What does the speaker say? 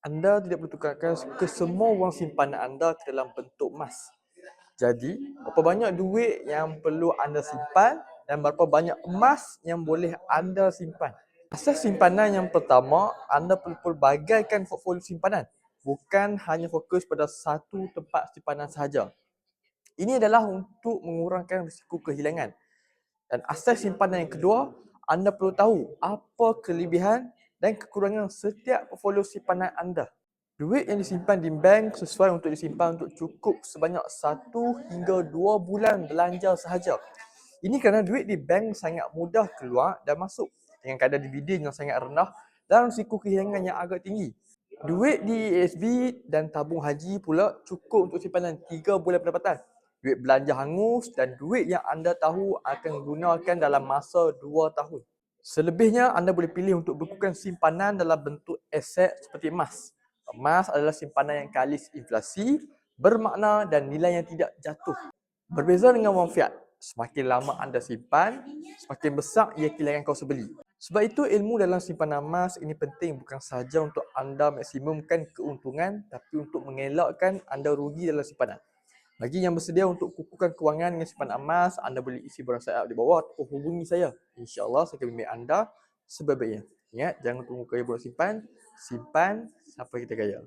Anda tidak perlu tukarkan kesemua wang simpanan anda ke dalam bentuk emas. Jadi, berapa banyak duit yang perlu anda simpan dan berapa banyak emas yang boleh anda simpan. Asas simpanan yang pertama, anda perlu pelbagaikan portfolio simpanan. Bukan hanya fokus pada satu tempat simpanan sahaja. Ini adalah untuk mengurangkan risiko kehilangan. Dan asas simpanan yang kedua, anda perlu tahu apa kelebihan dan kekurangan setiap portfolio simpanan anda. Duit yang disimpan di bank sesuai untuk disimpan untuk cukup sebanyak 1 hingga 2 bulan belanja sahaja. Ini kerana duit di bank sangat mudah keluar dan masuk dengan kadar dividen yang sangat rendah dan risiko kehilangan yang agak tinggi. Duit di ASB dan tabung haji pula cukup untuk simpanan 3 bulan pendapatan. Duit belanja hangus dan duit yang anda tahu akan gunakan dalam masa 2 tahun. Selebihnya, anda boleh pilih untuk bekukan simpanan dalam bentuk aset seperti emas. Emas adalah simpanan yang kalis inflasi, bermakna dan nilai yang tidak jatuh. Berbeza dengan wang fiat, semakin lama anda simpan, semakin besar ia kehilangan kuasa beli. Sebab itu, ilmu dalam simpanan emas ini penting bukan sahaja untuk anda maksimumkan keuntungan, tapi untuk mengelakkan anda rugi dalam simpanan. Bagi yang bersedia untuk kukuhkan kewangan dengan simpanan emas, anda boleh isi borang saya di bawah atau hubungi saya. InsyaAllah saya akan bimbing anda sebaik-baiknya. Ingat, jangan tunggu kaya buat simpan sampai kita kaya.